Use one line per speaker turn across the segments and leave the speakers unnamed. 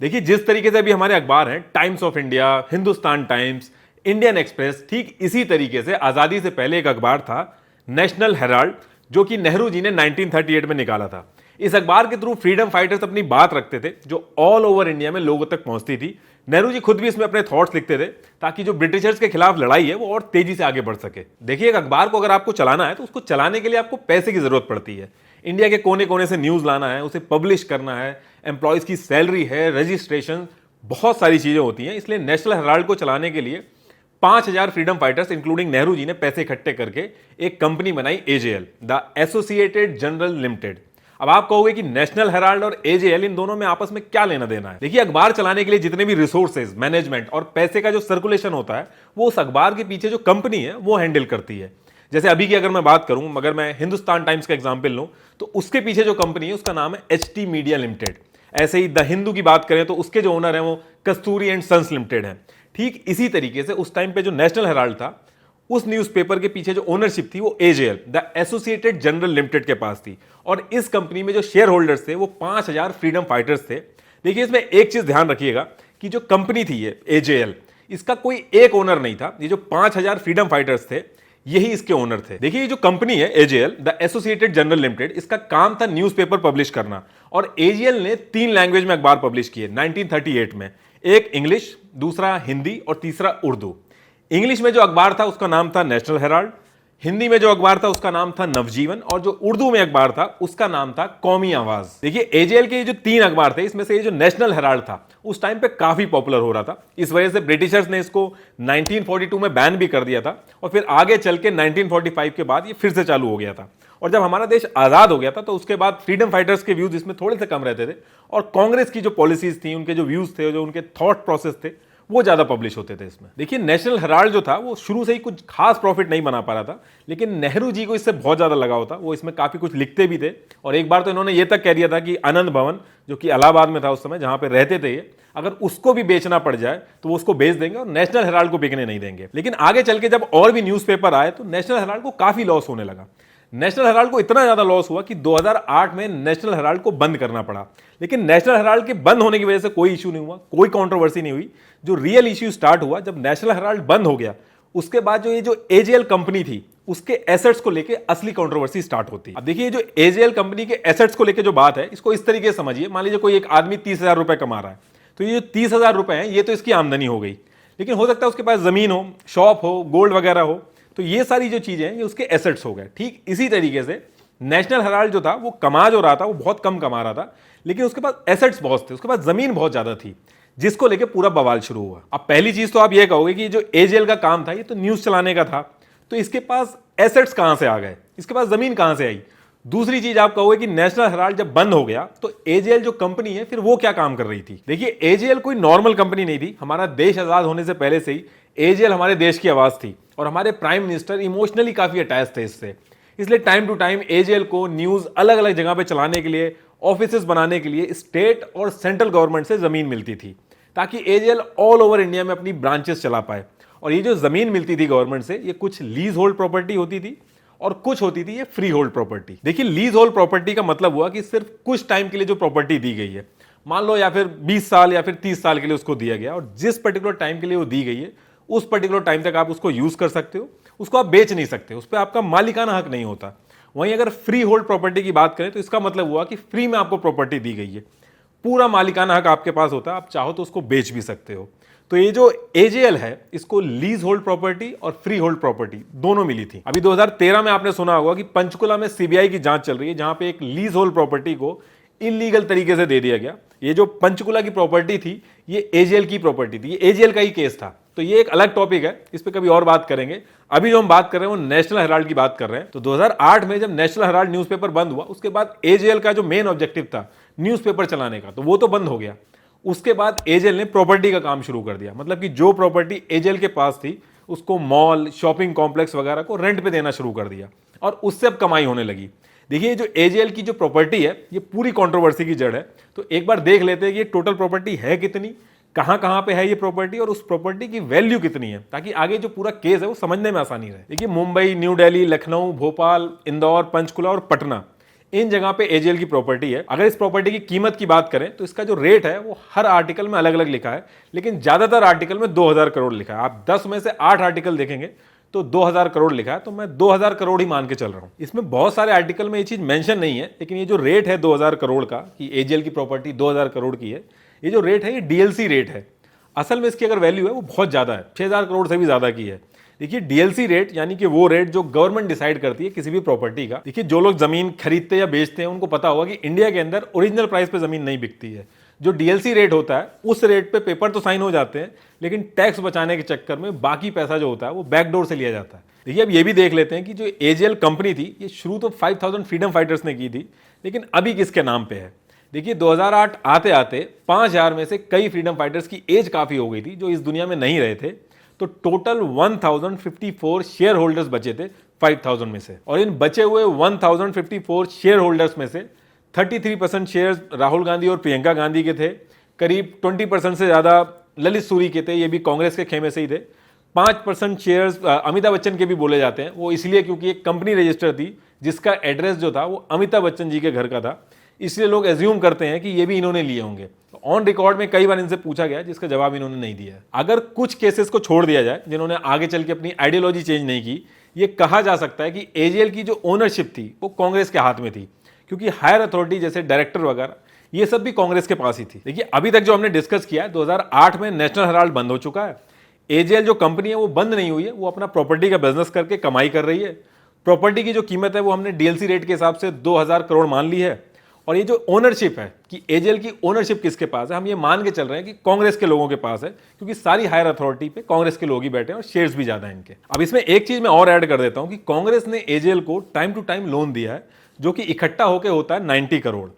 देखिए, जिस तरीके से अभी हमारे अखबार हैं, times of India, Hindustan times, Indian express, ठीक इसी तरीके से आजादी से पहले एक अखबार था नेशनल हेराल्ड, जो कि नेहरू जी ने 1938 में निकाला था। इस अखबार के थ्रू फ्रीडम फाइटर्स अपनी बात रखते थे जो ऑल ओवर इंडिया में लोगों तक पहुंचती थी। नेहरू जी खुद भी इसमें अपने थॉट्स लिखते थे ताकि जो ब्रिटिशर्स के खिलाफ लड़ाई है वो और तेजी से आगे बढ़ सके। देखिए, एक अखबार को अगर आपको चलाना है तो उसको चलाने के लिए आपको पैसे की जरूरत पड़ती है। इंडिया के कोने कोने से न्यूज लाना है, उसे पब्लिश करना है, एम्प्लॉयज की सैलरी है, रजिस्ट्रेशन, बहुत सारी चीजें होती हैं। इसलिए नेशनल हेराल्ड को चलाने के लिए 5,000 freedom fighters including Nehru ji ने पैसे इकट्ठे करके एक कंपनी बनाई, AJL, the associated general limited. अब आप कहोगे कि नेशनल हेराल्ड और एजेएल, इन दोनों में आपस में क्या लेना देना है? देखिए, अखबार चलाने के लिए जितने भी रिसोर्सेज, मैनेजमेंट और पैसे का जो सर्कुलेशन होता है वो उस अखबार के पीछे जो कंपनी है वो हैंडल करती है। जैसे अभी की अगर मैं बात करूं, अगर मैं हिंदुस्तान टाइम्स का एग्जांपल लूं, तो उसके पीछे जो कंपनी है उसका नाम है एचटी मीडिया लिमिटेड। ऐसे ही द हिंदू की बात करें तो उसके जो ओनर है वो कस्तूरी एंड सन्स लिमिटेड है। ठीक इसी तरीके से उस टाइम पे जो नेशनल हेराल्ड था, उस न्यूज़पेपर के पीछे जो ओनरशिप थी वो AJL, the associated general limited के पास थी। और इस कंपनी में जो शेयर होल्डर्स थे वो 5,000 फ्रीडम फाइटर्स थे। देखिए, इसमें एक चीज ध्यान रखिएगा कि जो कंपनी थी ये एजेएल, इसका कोई एक ओनर नहीं था। ये जो 5,000 फ्रीडम फाइटर्स थे यही इसके ओनर थे। देखिए, ये जो कंपनी है AJL, the associated general limited, इसका काम था न्यूज़पेपर पब्लिश करना। और एजेएल ने 3 लैंग्वेज में अखबार पब्लिश किए 1938 में। एक इंग्लिश, दूसरा हिंदी और तीसरा उर्दू। इंग्लिश में जो अखबार था उसका नाम था नेशनल हेराल्ड, हिंदी में जो अखबार था उसका नाम था नवजीवन, और जो उर्दू में अखबार था उसका नाम था कौमी आवाज। देखिए, एजेएल के जो 3 अखबार थे, इसमें से ये जो नेशनल हेराल्ड था उस टाइम पे काफी पॉपुलर हो रहा था। इस वजह से ब्रिटिशर्स ने इसको 1942 में बैन भी कर दिया था, और फिर आगे चल के 1945 के बाद ये फिर से चालू हो गया था। और जब हमारा देश आजाद हो गया था तो उसके बाद फ्रीडम फाइटर्स के व्यूज इसमें थोड़े से कम रहते थे, और कांग्रेस की जो पॉलिसीज थी, उनके जो व्यूज थे, जो उनके थॉट प्रोसेस थे, वो ज्यादा पब्लिश होते थे इसमें। देखिए, नेशनल हेराल्ड जो था वो शुरू से ही कुछ खास प्रॉफिट नहीं बना पा रहा था, लेकिन नेहरू जी को इससे बहुत ज्यादा लगाव था। वो इसमें काफी कुछ लिखते भी थे, और एक बार तो इन्होंने ये तक कह दिया था कि आनंद भवन, जो कि इलाहाबाद में था उस समय, जहां पे रहते थे ये, अगर उसको भी बेचना पड़ जाए तो वो उसको बेच देंगे और नेशनल हेराल्ड को बिकने नहीं देंगे। लेकिन आगे चल के जब और भी न्यूज़पेपर आए तो नेशनल हेराल्ड को काफी लॉस होने लगा। नेशनल हेराल्ड को इतना ज्यादा लॉस हुआ कि 2008 में नेशनल हेराल्ड को बंद करना पड़ा। लेकिन नेशनल हेराल्ड के बंद होने की वजह से कोई इशू नहीं हुआ, कोई कंट्रोवर्सी नहीं हुई। जो रियल इशू स्टार्ट हुआ जब नेशनल हेराल्ड बंद हो गया, उसके बाद जो ये जो एजेएल कंपनी थी उसके एसेट्स को लेके असली कंट्रोवर्सी स्टार्ट होती है। अब देखिए, जो एजेएल कंपनी के एसेट्स को लेके जो बात है, इसको इस तरीके से समझिए। मान लीजिए कोई एक आदमी 30,000 रुपए कमा रहा है, तो ये जो 30,000 रुपए हैं ये तो इसकी आमदनी हो गई। लेकिन हो सकता है उसके पास जमीन हो, शॉप हो, गोल्ड वगैरह हो, तो ये सारी जो चीजें हैं ये उसके एसेट्स हो गए। ठीक इसी तरीके से नेशनल हेराल्ड जो था वो कमा जो रहा था वो बहुत कम कमा रहा था, लेकिन उसके पास एसेट्स बहुत थे, उसके पास जमीन बहुत ज्यादा थी, जिसको लेके पूरा बवाल शुरू हुआ। अब पहली चीज तो आप ये कहोगे कि जो एजेएल का काम था ये तो न्यूज चलाने का था, तो इसके पास एसेट्स कहां से आ गए, इसके पास जमीन कहां से आई। दूसरी चीज आप कहोगे कि नेशनल हेराल्ड जब बंद हो गया तो एजेएल जो कंपनी है फिर वो क्या काम कर रही थी। देखिए, एजेएल कोई नॉर्मल कंपनी नहीं थी। हमारा देश आजाद होने से पहले से ही एजेएल हमारे देश की आवाज थी, और हमारे प्राइम मिनिस्टर इमोशनली काफी अटैच थे इससे। इसलिए टाइम टू टाइम एजेएल को न्यूज अलग अलग जगह पे चलाने के लिए, ऑफिसेस बनाने के लिए स्टेट और सेंट्रल गवर्नमेंट से जमीन मिलती थी, ताकि एजेएल ऑल ओवर इंडिया में अपनी ब्रांचेस चला पाए। और ये जो जमीन मिलती थी गवर्नमेंट से, ये कुछ लीज होल्ड प्रॉपर्टी होती थी और कुछ होती थी ये फ्री होल्ड प्रॉपर्टी। देखिए, लीज होल्ड प्रॉपर्टी का मतलब हुआ कि सिर्फ कुछ टाइम के लिए जो प्रॉपर्टी दी गई है, मान लो या फिर 20 साल या फिर 30 साल के लिए उसको दिया गया, और जिस पर्टिकुलर टाइम के लिए वो दी गई है उस पर्टिकुलर टाइम तक आप उसको यूज कर सकते हो, उसको आप बेच नहीं सकते, उस पर आपका मालिकाना हक नहीं होता। वहीं अगर फ्री होल्ड प्रॉपर्टी की बात करें तो इसका मतलब हुआ कि फ्री में आपको प्रॉपर्टी दी गई है, पूरा मालिकाना हक आपके पास होता है, आप चाहो तो उसको बेच भी सकते हो। तो ये जो एजेएल है इसको लीज होल्ड प्रॉपर्टी और फ्री होल्ड प्रॉपर्टी दोनों मिली थी। अभी 2013 में आपने सुना होगा कि पंचकुला में सीबीआई की जांच चल रही है, जहां पे एक लीज होल्ड प्रॉपर्टी को इलीगल तरीके से दे दिया गया। ये जो पंचकुला की प्रॉपर्टी थी ये एजेएल की प्रॉपर्टी थी, ये एजेएल का ही केस था। तो ये एक अलग टॉपिक है, इस पे कभी और बात करेंगे। अभी जो हम बात कर रहे हैं वो नेशनल हेराल्ड की बात कर रहे हैं। तो 2008 में जब नेशनल हेराल्ड न्यूज़पेपर बंद हुआ, उसके बाद एजेएल का जो मेन ऑब्जेक्टिव था न्यूज़पेपर चलाने का, तो वो तो बंद हो गया। उसके बाद एजेएल ने प्रॉपर्टी का काम शुरू कर दिया, मतलब कि जो प्रॉपर्टी एजेएल के पास थी उसको मॉल, शॉपिंग कॉम्प्लेक्स वगैरह को रेंट पे देना शुरू कर दिया, और उससे अब कमाई होने लगी। देखिए, जो एजेएल की जो प्रॉपर्टी है ये पूरी कंट्रोवर्सी की जड़ है। तो एक बार देख लेते हैं कि ये टोटल प्रॉपर्टी है कितनी, कहां कहां पे है ये प्रॉपर्टी, और उस प्रॉपर्टी की वैल्यू कितनी है, ताकि आगे जो पूरा केस है वो समझने में आसानी रहे। देखिए, मुंबई, न्यू दिल्ली, लखनऊ, भोपाल, इंदौर, पंचकुला और पटना, इन जगह पे एजेएल की प्रॉपर्टी है। अगर इस प्रॉपर्टी की कीमत की बात करें तो इसका जो रेट है वो हर आर्टिकल में अलग अलग लिखा है, लेकिन ज्यादातर आर्टिकल में 2000 करोड़ लिखा है। आप 10 में से 8 आर्टिकल देखेंगे तो 2000 करोड़ लिखा है, तो मैं 2000 करोड़ ही मान के चल रहा हूं। इसमें बहुत सारे आर्टिकल में ये चीज मेंशन नहीं है, लेकिन ये जो रेट है 2000 करोड़ का, कि एजेएल की प्रॉपर्टी 2000 करोड़ की है, ये जो रेट है ये डीएलसी रेट है। असल में इसकी अगर वैल्यू है वो बहुत ज्यादा है, 6000 करोड़ से भी ज्यादा की है। देखिए डीएलसी रेट यानी कि वो रेट जो गवर्नमेंट डिसाइड करती है किसी भी प्रॉपर्टी का। देखिए जो लोग जमीन खरीदते या बेचते हैं उनको पता होगा कि इंडिया के अंदर ओरिजिनल प्राइस पे जमीन नहीं बिकती है। जो डीएलसी रेट होता है उस रेट पे पेपर तो साइन हो जाते हैं, लेकिन टैक्स बचाने के चक्कर में बाकी पैसा जो होता है वो बैकडोर से लिया जाता है। देखिए अब ये भी देख लेते हैं कि जो एजेएल कंपनी थी ये शुरू तो 5000 फ्रीडम फाइटर्स ने की थी, लेकिन अभी किसके नाम पे है। देखिए 2008 आते आते 5000 में से कई फ्रीडम फाइटर्स की एज काफी हो गई थी जो इस दुनिया में नहीं रहे थे, तो टोटल 1054 शेयर होल्डर्स बचे थे 5000 में से। और इन बचे हुए 1054 शेयर होल्डर्स में से 33% शेयर्स राहुल गांधी और प्रियंका गांधी के थे, करीब 20% से ज्यादा ललित सूरी के थे, ये भी कांग्रेस के खेमे से ही थे। 5% शेयर्स अमिताभ बच्चन के भी बोले जाते हैं, वो इसलिए क्योंकि एक कंपनी रजिस्टर थी जिसका एड्रेस जो था वो अमिताभ बच्चन जी के घर का था, इसलिए लोग एज्यूम करते हैं कि ये भी इन्होंने लिए होंगे। ऑन रिकॉर्ड में कई बार इनसे पूछा गया जिसका जवाब इन्होंने नहीं दिया। अगर कुछ केसेस को छोड़ दिया जाए जिन्होंने आगे चल के अपनी आइडियोलॉजी चेंज नहीं की, ये कहा जा सकता है कि एजेएल की जो ओनरशिप थी वो कांग्रेस के हाथ में थी, क्योंकि हायर अथॉरिटी जैसे डायरेक्टर वगैरह ये सब भी कांग्रेस के पास ही थी। देखिए अभी तक जो हमने डिस्कस किया है, 2008 में नेशनल हेराल्ड बंद हो चुका है। एजेएल जो कंपनी है वो बंद नहीं हुई है, वो अपना प्रॉपर्टी का बिजनेस करके कमाई कर रही है। प्रॉपर्टी की जो कीमत है वो हमने डीएलसी रेट के हिसाब से 2000 करोड़ मान ली है। और ये जो ओनरशिप है कि एजेएल की ओनरशिप किसके पास है, हम ये मान के चल रहे हैं कि कांग्रेस के लोगों के पास है, क्योंकि सारी हायर अथॉरिटी पे कांग्रेस के लोग ही बैठे हैं और शेयर्स भी ज्यादा हैं इनके। अब इसमें एक चीज मैं और ऐड कर देता हूं कि कांग्रेस ने एजेएल को टाइम टू टाइम लोन दिया है, जो कि इकट्ठा होकर होता है 90 करोड़।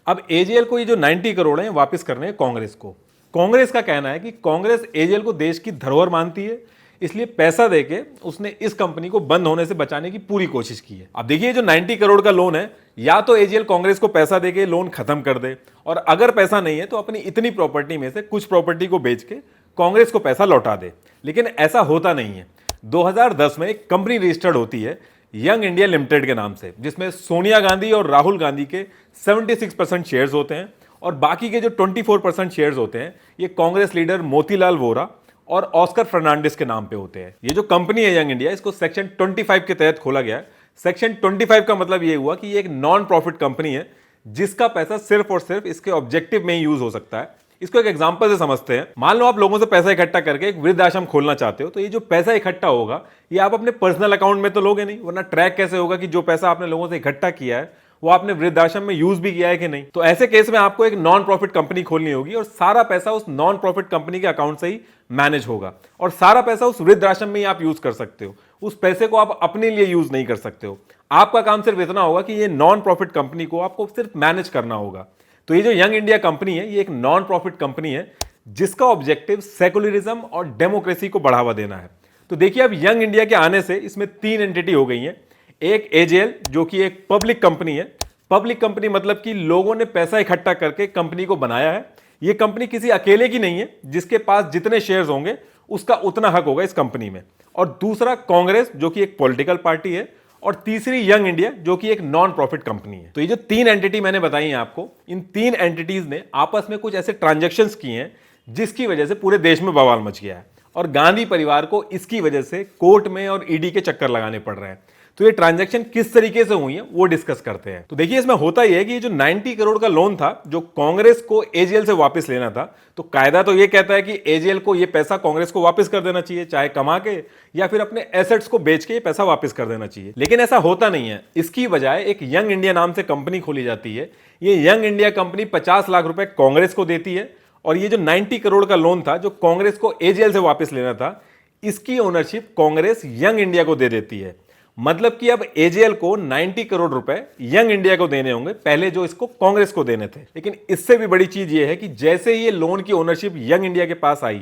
अब एजेएल को ये जो 90 करोड़ है वापस करने हैं कांग्रेस को। कांग्रेस का कहना है कि कांग्रेस एजेएल को देश की धरोहर मानती है, इसलिए पैसा देके उसने इस कंपनी को बंद होने से बचाने की पूरी कोशिश की है। अब देखिए जो 90 करोड़ का लोन है, या तो एजेएल कांग्रेस को पैसा देके लोन खत्म कर दे, और अगर पैसा नहीं है तो अपनी इतनी प्रॉपर्टी में से कुछ प्रॉपर्टी को बेच के कांग्रेस को पैसा लौटा दे। लेकिन ऐसा होता नहीं है। 2010 में एक कंपनी रजिस्टर्ड होती है यंग इंडिया लिमिटेड के नाम से, जिसमें सोनिया गांधी और राहुल गांधी के 76% शेयर्स होते हैं, और बाकी के जो 24% शेयर्स होते हैं ये कांग्रेस लीडर मोतीलाल वोरा और ऑस्कर फर्नांडिस के नाम पे होते हैं। ये जो कंपनी है यंग इंडिया, इसको सेक्शन 25 के तहत खोला गया है। सेक्शन 25 का मतलब ये हुआ कि ये एक नॉन प्रॉफिट कंपनी है जिसका पैसा सिर्फ और सिर्फ इसके ऑब्जेक्टिव में ही यूज हो सकता है। इसको एक एग्जांपल से समझते हैं। मान लो आप लोगों से पैसा इकट्ठा करके एक वृद्ध आश्रम खोलना चाहते हो, तो ये जो पैसा इकट्ठा होगा ये आप अपने पर्सनल अकाउंट में तो लोगे नहीं, वरना ट्रैक कैसे होगा कि जो पैसा आपने लोगों से इकट्ठा किया है वो आपने वृद्धाश्रम में यूज भी किया है कि नहीं। तो ऐसे केस में आपको एक नॉन प्रॉफिट कंपनी खोलनी होगी और सारा पैसा उस नॉन प्रॉफिट कंपनी के अकाउंट से ही मैनेज होगा, और सारा पैसा उस वृद्धाश्रम में ही आप यूज कर सकते हो। उस पैसे को आप अपने लिए यूज नहीं कर सकते हो। आपका काम सिर्फ इतना होगा कि ये नॉन प्रॉफिट कंपनी को आपको सिर्फ मैनेज करना होगा। तो ये जो यंग इंडिया कंपनी है ये एक नॉन प्रॉफिट कंपनी है जिसका ऑब्जेक्टिव सेकुलरिज्म और डेमोक्रेसी को बढ़ावा देना है। तो देखिए अब यंग इंडिया के आने से इसमें 3 एंटिटी हो गई हैं। एक एजेएल जो कि एक पब्लिक कंपनी है। पब्लिक कंपनी मतलब कि लोगों ने पैसा इकट्ठा करके कंपनी को बनाया है। यह कंपनी किसी अकेले की नहीं है, जिसके पास जितने शेयर्स होंगे उसका उतना हक होगा इस कंपनी में। और दूसरा कांग्रेस जो कि एक पॉलिटिकल पार्टी है, और तीसरी यंग इंडिया जो कि एक नॉन प्रॉफिट कंपनी है। तो ये जो 3 एंटिटी मैंने बताई हैं आपको, इन 3 एंटिटीज ने आपस में कुछ ऐसे ट्रांजैक्शंस किए हैं जिसकी वजह से पूरे देश में बवाल मच गया है, और गांधी परिवार को इसकी वजह से कोर्ट में और ईडी के चक्कर लगाने पड़ रहे हैं। तो ये ट्रांजैक्शन किस तरीके से हुई है वो डिस्कस करते हैं। तो देखिए इसमें होता यह है कि ये जो 90 करोड़ का लोन था जो कांग्रेस को एजेएल से वापस लेना था, तो कायदा तो ये कहता है कि एजेएल को ये पैसा कांग्रेस को वापस कर देना चाहिए, चाहे कमा के या फिर अपने एसेट्स को बेच के ये पैसा वापस कर देना चाहिए। लेकिन ऐसा होता नहीं है। इसकी बजाय एक यंग इंडिया नाम से कंपनी खोली जाती है। ये यंग इंडिया कंपनी 50 लाख रुपए कांग्रेस को देती है, और ये जो 90 करोड़ का लोन था जो कांग्रेस को एजेएल से वापस लेना था, इसकी ओनरशिप कांग्रेस यंग इंडिया को दे देती है। मतलब कि अब एजेएल को 90 करोड़ रुपए यंग इंडिया को देने होंगे, पहले जो इसको कांग्रेस को देने थे। लेकिन इससे भी बड़ी चीज यह है कि जैसे ही ये लोन की ओनरशिप यंग इंडिया के पास आई,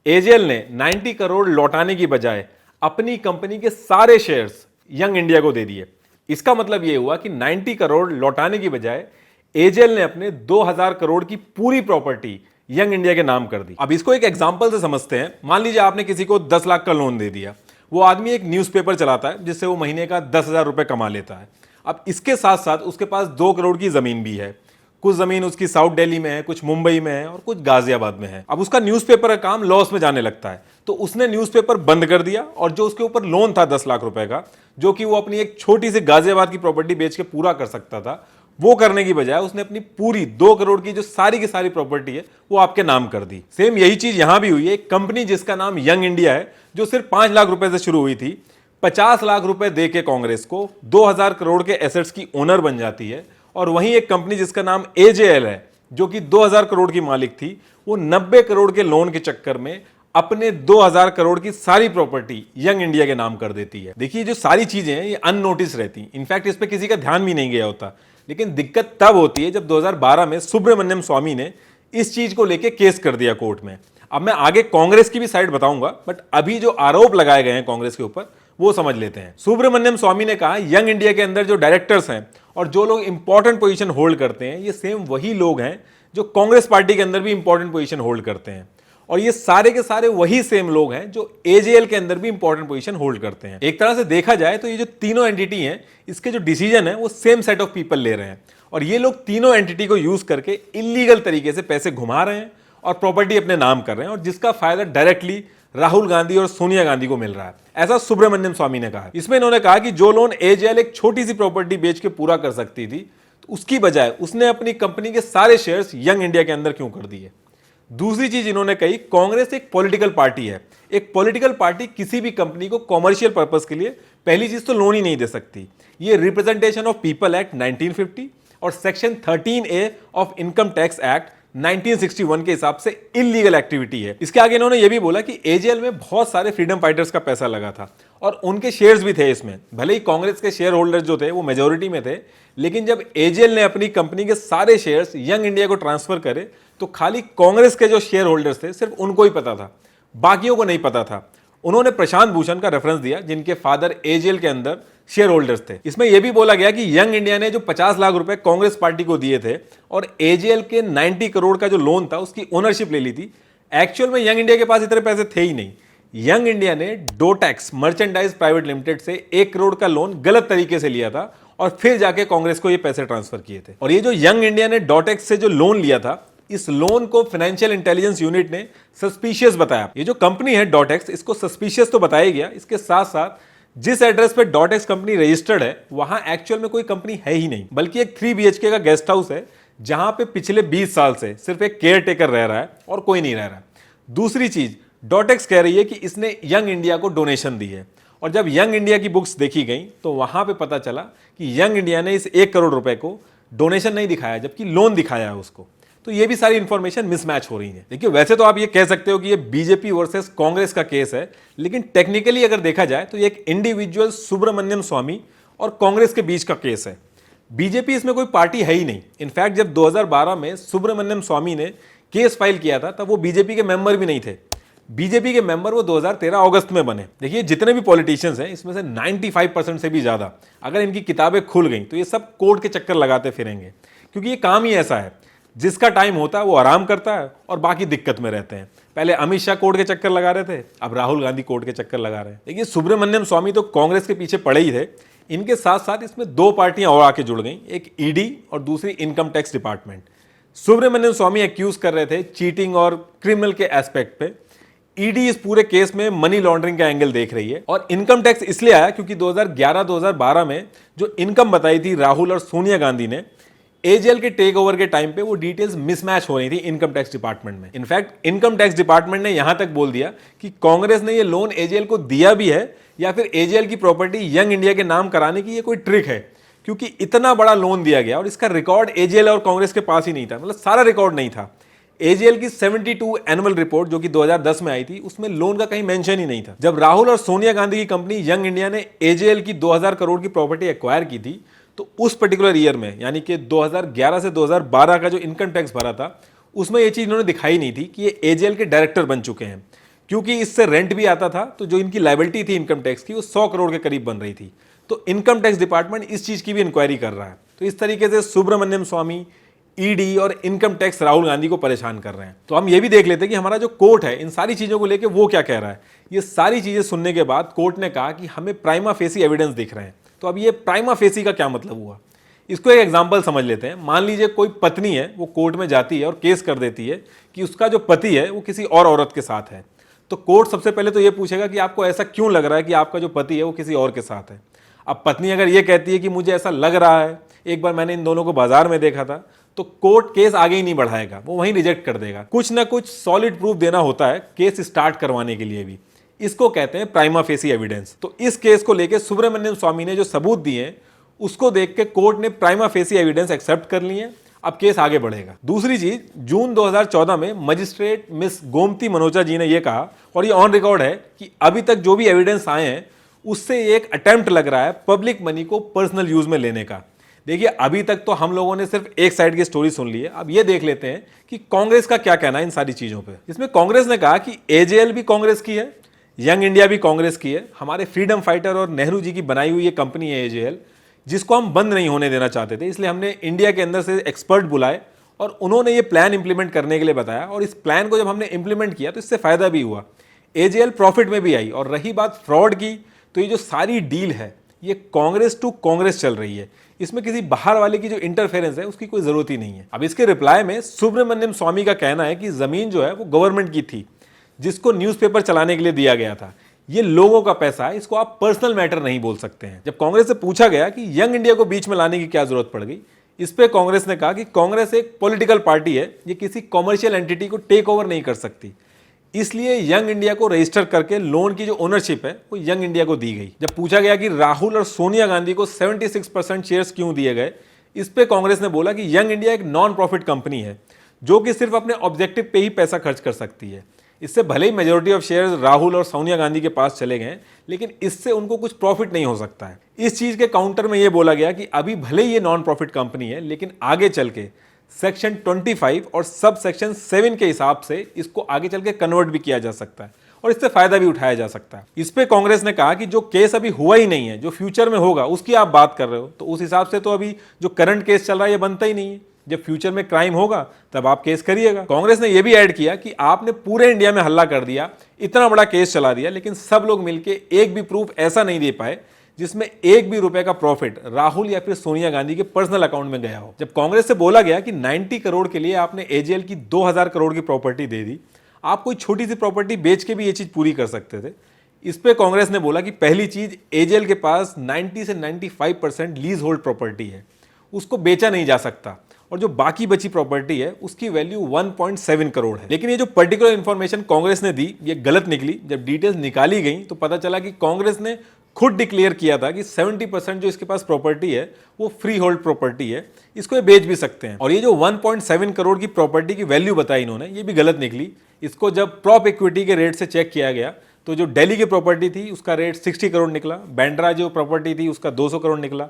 एजेएल ने 90 करोड़ लौटाने की बजाय अपनी कंपनी के सारे शेयर्स यंग इंडिया को दे दिए। इसका मतलब यह हुआ कि 90 करोड़ लौटाने की बजाय एजेएल ने अपने 2000 करोड़ की पूरी प्रॉपर्टी यंग इंडिया के नाम कर दी। अब इसको एक एग्जांपल से समझते हैं। मान लीजिए आपने किसी को 10 लाख का लोन दे दिया। वो आदमी एक न्यूज़पेपर चलाता है जिससे वो महीने का 10,000 रुपए कमा लेता है। अब इसके साथ साथ उसके पास 2 करोड़ की जमीन भी है। कुछ जमीन उसकी साउथ दिल्ली में है, कुछ मुंबई में है और कुछ गाजियाबाद में है। अब उसका न्यूज़पेपर का काम लॉस में जाने लगता है, तो उसने न्यूज़पेपर बंद कर दिया और जो उसके ऊपर लोन था 10 लाख रुपए का, जो कि वो अपनी एक छोटी सी गाजियाबाद की प्रॉपर्टी बेच के पूरा कर सकता था, वो करने की बजाय उसने अपनी पूरी 2 करोड़ की जो सारी की सारी प्रॉपर्टी है वो आपके नाम कर दी। सेम यही चीज यहां भी हुई है। एक कंपनी जिसका नाम यंग इंडिया है, जो सिर्फ 5 लाख रुपए से शुरू हुई थी, 50 लाख रुपए दे के कांग्रेस को 2000 करोड़ के एसेट्स की ओनर बन जाती है। और वहीं एक कंपनी जिसका नाम एजेएल है, जो कि 2000 करोड़ की मालिक थी, वो 90 करोड़ के लोन के चक्कर में अपने 2000 करोड़ की सारी प्रॉपर्टी यंग इंडिया के नाम कर देती है। देखिए, जो सारी चीजें हैं ये अननोटिस रहती, इनफैक्ट इस पे किसी का ध्यान भी नहीं गया होता। लेकिन दिक्कत तब होती है जब 2012 में सुब्रमण्यम स्वामी ने इस चीज को लेके केस कर दिया कोर्ट में। अब मैं आगे कांग्रेस की भी साइड बताऊंगा, बट अभी जो आरोप लगाए गए हैं कांग्रेस के ऊपर वो समझ लेते हैं। सुब्रमण्यम स्वामी ने कहा यंग इंडिया के अंदर जो डायरेक्टर्स हैं और जो लोग इंपॉर्टेंट पोजीशन होल्ड करते हैं, ये सेम वही लोग हैं जो कांग्रेस पार्टी के अंदर भी इंपॉर्टेंट पोजीशन होल्ड करते हैं। और ये सारे के सारे वही सेम लोग हैं जो एजेएल के अंदर भी इंपॉर्टेंट पोजीशन होल्ड करते हैं। एक तरह से देखा जाए तो ये जो तीनों एंटिटी हैं, इसके जो डिसीजन है वो सेम सेट ऑफ पीपल ले रहे हैं और ये लोग तीनों एंटिटी को यूज करके इलीगल तरीके से पैसे घुमा रहे हैं और प्रॉपर्टी अपने नाम कर रहे हैं, और जिसका फायदा डायरेक्टली राहुल गांधी और सोनिया गांधी को मिल रहा है, ऐसा सुब्रमण्यम स्वामी ने कहा। इसमें इन्होंने कहा कि जो लोन एजेएल एक छोटी सी प्रॉपर्टी बेच के पूरा कर सकती थी, तो उसकी बजाय उसने अपनी कंपनी के सारे शेयर्स यंग इंडिया के अंदर क्यों कर दिए। दूसरी चीज इन्होंने कही, कांग्रेस एक पॉलिटिकल पार्टी है। एक पॉलिटिकल पार्टी किसी भी कंपनी को कॉमर्शियल पर्पस के लिए पहली चीज तो लोन ही नहीं दे सकती। ये रिप्रेजेंटेशन ऑफ पीपल एक्ट 1950 और section 13A of income tax act 1961 के हिसाब से इलीगल एक्टिविटी है। इसके आगे इन्होंने यह भी बोला कि एजेएल में बहुत सारे फ्रीडम फाइटर्स का पैसा लगा था और उनके शेयर्स भी थे इसमें। भले ही कांग्रेस के शेयर होल्डर्स जो थे वो मेजोरिटी में थे, लेकिन जब एजेएल ने अपनी कंपनी के सारे शेयर्स यंग इंडिया को ट्रांसफर करे तो खाली कांग्रेस के जो शेयर होल्डर्स थे सिर्फ उनको ही पता था, बाकियों को नहीं पता था। उन्होंने प्रशांत भूषण का रेफरेंस दिया, जिनके फादर एजेएल के अंदर शेयर होल्डर्स थे। इसमें यह भी बोला गया कि यंग इंडिया ने जो 50 लाख रुपए कांग्रेस पार्टी को दिए थे और एजेएल के 90 करोड़ का जो लोन था उसकी ओनरशिप ले ली थी, एक्चुअल में यंग इंडिया के पास इतने पैसे थे ही नहीं। यंग इंडिया ने डोटेक्स मर्चेंडाइज प्राइवेट लिमिटेड से 1 करोड़ का लोन गलत तरीके से लिया था और फिर जाके कांग्रेस को ये पैसे ट्रांसफर किए थे। और ये जो यंग इंडिया ने डोटेक्स से जो लोन लिया था, इस लोन को फाइनेंशियल इंटेलिजेंस यूनिट ने सस्पिशियस बताया। ये जो कंपनी है डॉटेक्स, इसको सस्पिशियस तो बताया गया, इसके साथ साथ जिस एड्रेस पे डॉटेक्स कंपनी रजिस्टर्ड है वहां एक्चुअल में कोई कंपनी है ही नहीं, बल्कि एक 3 BHK का गेस्ट हाउस है जहां पे पिछले 20 साल से सिर्फ एक केयर टेकर रह रहा है और कोई नहीं रह रहा है। दूसरी चीज, डॉटेक्स कह रही है कि इसने यंग इंडिया को डोनेशन दी है, और जब यंग इंडिया की बुक्स देखी गई तो वहां पे पता चला कि यंग इंडिया ने इस 1 करोड़ रुपए को डोनेशन नहीं दिखाया, जबकि लोन दिखाया है उसको। तो ये भी सारी इंफॉर्मेशन मिसमैच हो रही है। देखिए, वैसे तो आप ये कह सकते हो कि ये बीजेपी वर्सेस कांग्रेस का केस है, लेकिन टेक्निकली अगर देखा जाए तो ये एक इंडिविजुअल सुब्रमण्यम स्वामी और कांग्रेस के बीच का केस है। बीजेपी इसमें कोई पार्टी है ही नहीं। इनफैक्ट जब 2012 में सुब्रमण्यम स्वामी ने केस फाइल किया था तब वो बीजेपी के मेंबर भी नहीं थे। बीजेपी के मेंबर वो 2013 अगस्त में बने। देखिए, जितने भी पॉलिटिशियंस हैं इसमें से 95% से भी ज्यादा अगर इनकी किताबें खुल गई तो ये सब कोर्ट के चक्कर लगाते फिरेंगे, क्योंकि ये काम ही ऐसा है, जिसका टाइम होता है वो आराम करता है और बाकी दिक्कत में रहते हैं। पहले अमित शाह कोर्ट के चक्कर लगा रहे थे, अब राहुल गांधी कोर्ट के चक्कर लगा रहे हैं। देखिए, सुब्रमण्यम स्वामी तो कांग्रेस के पीछे पड़े ही थे, इनके साथ साथ इसमें 2 पार्टियां और आके जुड़ गई, एक ईडी और दूसरी इनकम टैक्स डिपार्टमेंट। सुब्रमण्यम स्वामी एक्यूज कर रहे थे चीटिंग और क्रिमिनल के एस्पेक्ट पे। ईडी इस पूरे केस में मनी लॉन्ड्रिंग का एंगल देख रही है, और इनकम टैक्स इसलिए आया क्योंकि 2011-2012 में जो इनकम बताई थी राहुल और सोनिया गांधी ने, एजेएल के टेक ओवर के टाइम पे वो डिटेल्स मिसमैच हो रही थी इनकम टैक्स डिपार्टमेंट में। इनफैक्ट इनकम टैक्स डिपार्टमेंट ने यहां तक बोल दिया कि कांग्रेस ने ये लोन एजेएल को दिया भी है या फिर एजेएल की प्रॉपर्टी यंग इंडिया के नाम कराने की ये कोई ट्रिक है, क्योंकि इतना बड़ा लोन दिया गया और इसका रिकॉर्ड एजेएल और कांग्रेस के पास ही नहीं था, मतलब सारा रिकॉर्ड नहीं था। एजेएल की 72 एनुअल रिपोर्ट जो कि 2010 में आई थी, उसमें लोन का कहीं मेंशन ही नहीं था। जब राहुल और सोनिया गांधी की कंपनी यंग इंडिया ने एजेएल की 2000 करोड़ की प्रॉपर्टी एक्वायर की थी, तो उस पर्टिकुलर ईयर में यानी कि 2011 से 2012 का जो इनकम टैक्स भरा था उसमें ये चीज इन्होंने दिखाई नहीं थी कि ये एजेएल के डायरेक्टर बन चुके हैं, क्योंकि इससे रेंट भी आता था, तो जो इनकी लायबिलिटी थी इनकम टैक्स की वो 100 करोड़ के करीब बन रही थी। तो इनकम टैक्स डिपार्टमेंट इस चीज की भी इंक्वायरी कर रहा है। तो इस तरीके से सुब्रमण्यम स्वामी, ईडी और इनकम टैक्स राहुल गांधी को परेशान कर रहे हैं। तो हम ये भी देख लेते हैं कि हमारा जो कोर्ट है इन सारी चीजों को लेकर वो क्या कह रहा है। ये सारी चीजें सुनने के बाद कोर्ट ने कहा कि हमें प्राइमा फेसी एविडेंस दिख रहे हैं। तो अब ये प्राइमा फेसी का क्या मतलब हुआ, इसको एक एग्जाम्पल समझ लेते हैं। मान लीजिए कोई पत्नी है, वो कोर्ट में जाती है और केस कर देती है कि उसका जो पति है वो किसी और औरत के साथ है। तो कोर्ट सबसे पहले तो ये पूछेगा कि आपको ऐसा क्यों लग रहा है कि आपका जो पति है वो किसी और के साथ है। अब पत्नी अगर ये कहती है कि मुझे ऐसा लग रहा है, एक बार मैंने इन दोनों को बाजार में देखा था, तो कोर्ट केस आगे ही नहीं बढ़ाएगा, वो वहीं रिजेक्ट कर देगा। कुछ ना कुछ सॉलिड प्रूफ देना होता है केस स्टार्ट करवाने के लिए भी। इसको कहते हैं प्राइमा फेसी एविडेंस। तो इस केस को लेकर सुब्रमण्यम स्वामी ने जो सबूत दिए उसको देख के कोर्ट ने प्राइमा फेसी एविडेंस एक्सेप्ट कर लिए। अब केस आगे बढ़ेगा। दूसरी चीज, जून 2014 में मजिस्ट्रेट मिस गोमती मनोजा जी ने यह कहा, और ये ऑन रिकॉर्ड है, कि अभी तक जो भी एविडेंस आए हैं उससे एक अटेम्प्ट लग रहा है पब्लिक मनी को पर्सनल यूज में लेने का। देखिए, अभी तक तो हम लोगों ने सिर्फ एक साइड की स्टोरी सुन ली है। अब ये देख लेते हैं कि कांग्रेस का क्या कहना है इन सारी चीजों पे। इसमें कांग्रेस ने कहा कि एजेएल भी कांग्रेस की है, यंग इंडिया भी कांग्रेस की है, हमारे फ्रीडम फाइटर और नेहरू जी की बनाई हुई ये कंपनी है एजेएल, जिसको हम बंद नहीं होने देना चाहते थे। इसलिए हमने इंडिया के अंदर से एक्सपर्ट बुलाए और उन्होंने ये प्लान इंप्लीमेंट करने के लिए बताया, और इस प्लान को जब हमने इंप्लीमेंट किया तो इससे फायदा भी हुआ, एजेएल प्रॉफिट में भी आई। और रही बात फ्रॉड की, तो ये जो सारी डील है ये कांग्रेस टू कांग्रेस चल रही है, इसमें किसी बाहर वाले की जो इंटरफेरेंस है उसकी कोई जरूरत ही नहीं है। अब इसके रिप्लाई में सुब्रमण्यम स्वामी का कहना है कि जमीन जो है वो गवर्नमेंट की थी, जिसको न्यूज़पेपर चलाने के लिए दिया गया था। ये लोगों का पैसा है, इसको आप पर्सनल मैटर नहीं बोल सकते हैं। जब कांग्रेस से पूछा गया कि यंग इंडिया को बीच में लाने की क्या जरूरत पड़ गई, इस पे कांग्रेस ने कहा कि कांग्रेस एक पॉलिटिकल पार्टी है, ये किसी कॉमर्शियल एंटिटी को टेक ओवर नहीं कर सकती, इसलिए यंग इंडिया को रजिस्टर करके लोन की जो ओनरशिप है वो यंग इंडिया को दी गई। जब पूछा गया कि राहुल और सोनिया गांधी को 76% शेयर्स क्यों दिए गए, इस पे कांग्रेस ने बोला कि यंग इंडिया एक नॉन प्रॉफिट कंपनी है जो कि सिर्फ अपने ऑब्जेक्टिव पे ही पैसा खर्च कर सकती है। इससे भले ही मेजोरिटी ऑफ शेयर्स राहुल और सोनिया गांधी के पास चले गए, लेकिन इससे उनको कुछ प्रॉफिट नहीं हो सकता है। इस चीज के काउंटर में यह बोला गया कि अभी भले ही ये नॉन प्रॉफिट कंपनी है, लेकिन आगे चल के सेक्शन 25 और सब सेक्शन 7 के हिसाब से इसको आगे चल के कन्वर्ट भी किया जा सकता है और इससे फायदा भी उठाया जा सकता है। इस पे कांग्रेस ने कहा कि जो केस अभी हुआ ही नहीं है, जो फ्यूचर में होगा उसकी आप बात कर रहे हो, तो उस हिसाब से तो अभी जो करंट केस चल रहा है ये बनता ही नहीं है। जब फ्यूचर में क्राइम होगा तब आप केस करिएगा। कांग्रेस ने यह भी ऐड किया कि आपने पूरे इंडिया में हल्ला कर दिया, इतना बड़ा केस चला दिया, लेकिन सब लोग मिलकर एक भी प्रूफ ऐसा नहीं दे पाए जिसमें एक भी रुपए का प्रॉफिट राहुल या फिर सोनिया गांधी के पर्सनल अकाउंट में गया हो। जब कांग्रेस से बोला गया कि 90 करोड़ के लिए आपने एजेएल की 2000 करोड़ की प्रॉपर्टी दे दी, आप कोई छोटी सी प्रॉपर्टी बेच के भी ये चीज पूरी कर सकते थे। इस पे कांग्रेस ने बोला कि पहली चीज, एजेएल के पास 90 से 95% लीज होल्ड प्रॉपर्टी है, उसको बेचा नहीं जा सकता, और जो बाकी बची प्रॉपर्टी है उसकी वैल्यू 1.7 करोड़ है। लेकिन ये जो पर्टिकुलर इंफॉर्मेशन कांग्रेस ने दी ये गलत निकली। जब डिटेल्स निकाली गई तो पता चला कि कांग्रेस ने खुद डिक्लेयर किया था कि 70% जो इसके पास प्रॉपर्टी है वो फ्री होल्ड प्रॉपर्टी है, इसको ये बेच भी सकते हैं। और ये जो 1.7 करोड़ की प्रॉपर्टी की वैल्यू बताई इन्होंने, ये भी गलत निकली। इसको जब प्रॉप इक्विटी के रेट से चेक किया गया तो जो दिल्ली की प्रॉपर्टी थी उसका रेट 60 करोड़ निकला, बांद्रा जो प्रॉपर्टी थी उसका 200 करोड़ निकला,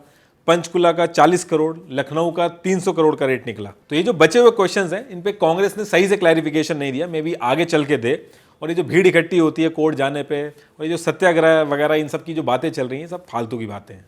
पंचकुला का 40 करोड़, लखनऊ का 300 करोड़ का रेट निकला। तो ये जो बचे हुए क्वेश्चंस हैं इन पे कांग्रेस ने सही से क्लैरिफिकेशन नहीं दिया, मे बी आगे चल के दे। और ये जो भीड़ इकट्ठी होती है कोर्ट जाने पे, और ये जो सत्याग्रह वगैरह इन सब की जो बातें चल रही हैं, सब फालतू की बातें हैं।